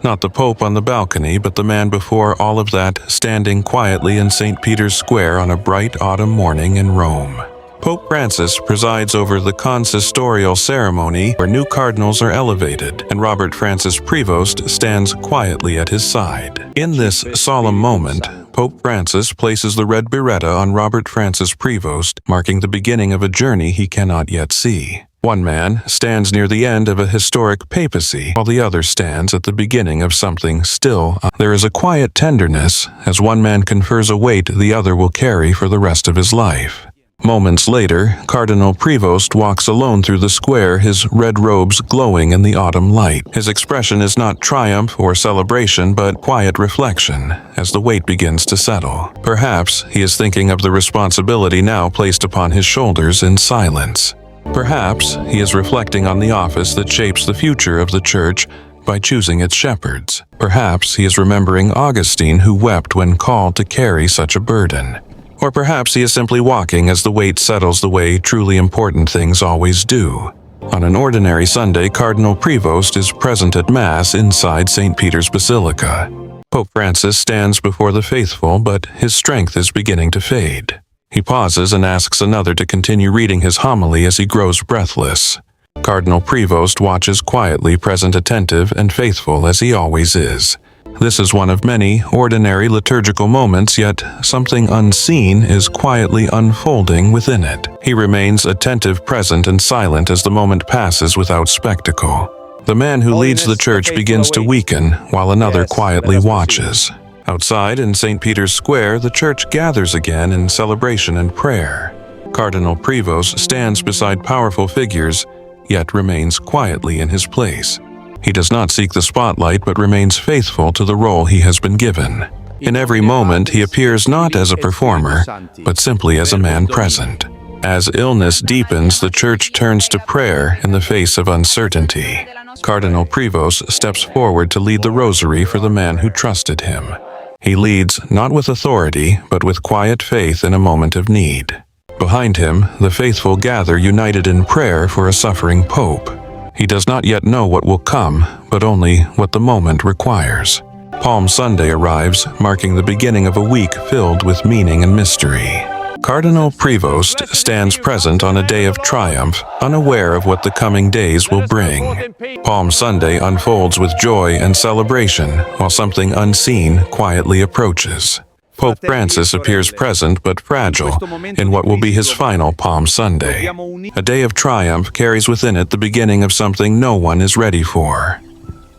Not the Pope on the balcony, but the man before all of that, standing quietly in St. Peter's Square on a bright autumn morning in Rome. Pope Francis presides over the consistorial ceremony where new cardinals are elevated, and Robert Francis Prevost stands quietly at his side. In this solemn moment, Pope Francis places the red biretta on Robert Francis Prevost, marking the beginning of a journey he cannot yet see. One man stands near the end of a historic papacy, while the other stands at the beginning of something still. There is a quiet tenderness, as one man confers a weight the other will carry for the rest of his life. Moments later, Cardinal Prevost walks alone through the square, his red robes glowing in the autumn light. His expression is not triumph or celebration, but quiet reflection, as the weight begins to settle. Perhaps he is thinking of the responsibility now placed upon his shoulders in silence. Perhaps he is reflecting on the office that shapes the future of the Church by choosing its shepherds. Perhaps he is remembering Augustine, who wept when called to carry such a burden. Or perhaps he is simply walking as the weight settles the way truly important things always do. On an ordinary Sunday, Cardinal Prevost is present at Mass inside St. Peter's Basilica. Pope Francis stands before the faithful, but his strength is beginning to fade. He pauses and asks another to continue reading his homily as he grows breathless. Cardinal Prevost watches quietly, present, attentive, and faithful as he always is. This is one of many ordinary liturgical moments, yet something unseen is quietly unfolding within it. He remains attentive, present, and silent as the moment passes without spectacle. The man who leads the Church begins to weaken, while another quietly watches. Outside in St. Peter's Square, the Church gathers again in celebration and prayer. Cardinal Prevost stands beside powerful figures, yet remains quietly in his place. He does not seek the spotlight, but remains faithful to the role he has been given. In every moment, he appears not as a performer, but simply as a man present. As illness deepens, the Church turns to prayer in the face of uncertainty. Cardinal Prevost steps forward to lead the rosary for the man who trusted him. He leads not with authority, but with quiet faith in a moment of need. Behind him, the faithful gather united in prayer for a suffering pope. He does not yet know what will come, but only what the moment requires. Palm Sunday arrives, marking the beginning of a week filled with meaning and mystery. Cardinal Prevost stands present on a day of triumph, unaware of what the coming days will bring. Palm Sunday unfolds with joy and celebration, while something unseen quietly approaches. Pope Francis appears present but fragile in what will be his final Palm Sunday. A day of triumph carries within it the beginning of something no one is ready for.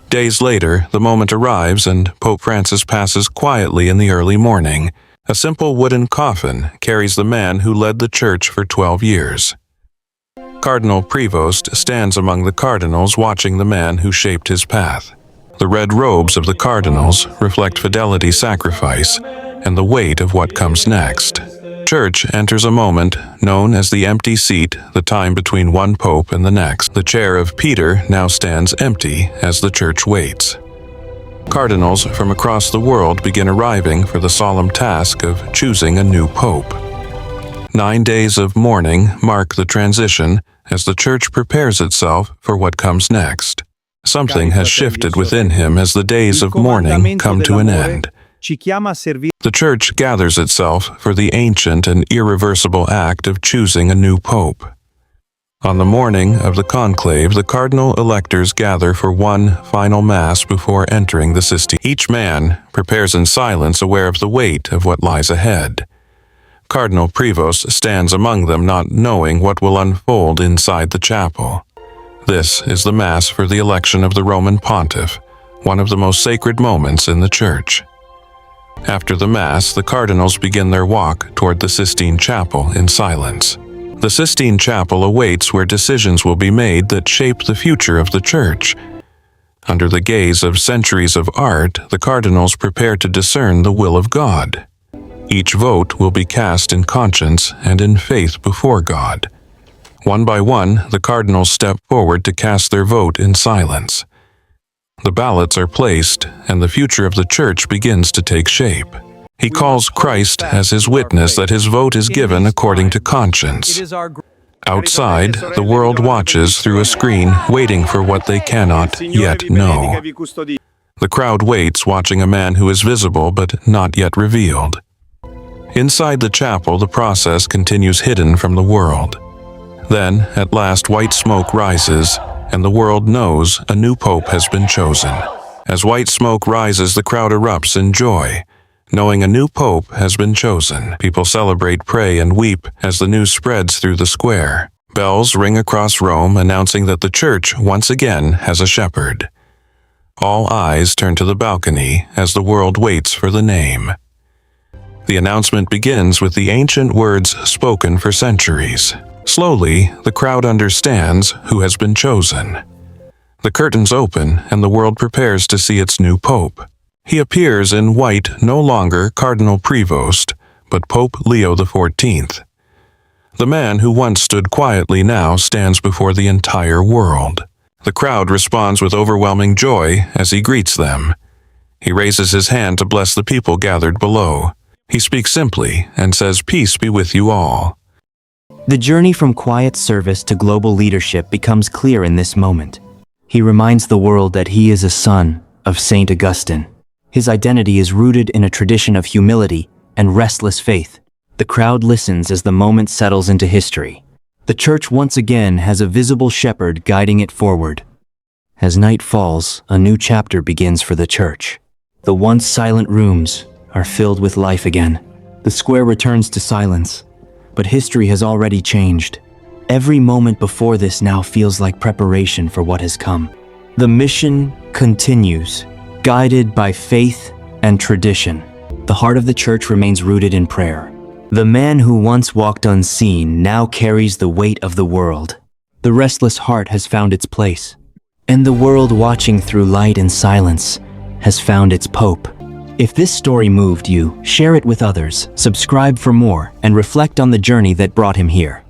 Days later, the moment arrives and Pope Francis passes quietly in the early morning. A simple wooden coffin carries the man who led the Church for 12 years. Cardinal Prevost stands among the cardinals watching the man who shaped his path. The red robes of the cardinals reflect fidelity, sacrifice, and the weight of what comes next. Church enters a moment known as the empty seat, the time between one pope and the next. The chair of Peter now stands empty as the Church waits. Cardinals from across the world begin arriving for the solemn task of choosing a new pope. 9 days of mourning mark the transition as the Church prepares itself for what comes next. Something has shifted within him as the days of mourning come to an end. The Church gathers itself for the ancient and irreversible act of choosing a new pope. On the morning of the conclave, the cardinal electors gather for one final Mass before entering the Sistine. Each man prepares in silence, aware of the weight of what lies ahead. Cardinal Prevost stands among them, not knowing what will unfold inside the chapel. This is the Mass for the election of the Roman Pontiff, one of the most sacred moments in the Church. After the Mass, the cardinals begin their walk toward the Sistine Chapel in silence. The Sistine Chapel awaits where decisions will be made that shape the future of the Church. Under the gaze of centuries of art, the cardinals prepare to discern the will of God. Each vote will be cast in conscience and in faith before God. One by one, the cardinals step forward to cast their vote in silence. The ballots are placed, and the future of the Church begins to take shape. He calls Christ as his witness that his vote is given according to conscience. Outside, the world watches through a screen, waiting for what they cannot yet know. The crowd waits, watching a man who is visible but not yet revealed. Inside the chapel, the process continues hidden from the world. Then, at last, white smoke rises, and the world knows a new pope has been chosen. As white smoke rises, the crowd erupts in joy, knowing a new pope has been chosen. People celebrate, pray, and weep as the news spreads through the square. Bells ring across Rome, announcing that the church once again has a shepherd. All eyes turn to the balcony as the world waits for the name. The announcement begins with the ancient words spoken for centuries. Slowly, the crowd understands who has been chosen. The curtains open, and the world prepares to see its new pope. He appears in white, no longer Cardinal Prevost, but Pope Leo XIV. The man who once stood quietly now stands before the entire world. The crowd responds with overwhelming joy as he greets them. He raises his hand to bless the people gathered below. He speaks simply and says, "Peace be with you all." The journey from quiet service to global leadership becomes clear in this moment. He reminds the world that he is a son of Saint Augustine. His identity is rooted in a tradition of humility and restless faith. The crowd listens as the moment settles into history. The church once again has a visible shepherd guiding it forward. As night falls, a new chapter begins for the church. The once silent rooms are filled with life again. The square returns to silence, but history has already changed. Every moment before this now feels like preparation for what has come. The mission continues, guided by faith and tradition. The heart of the church remains rooted in prayer. The man who once walked unseen now carries the weight of the world. The restless heart has found its place, and the world watching through light and silence has found its pope. If this story moved you, share it with others, subscribe for more, and reflect on the journey that brought him here.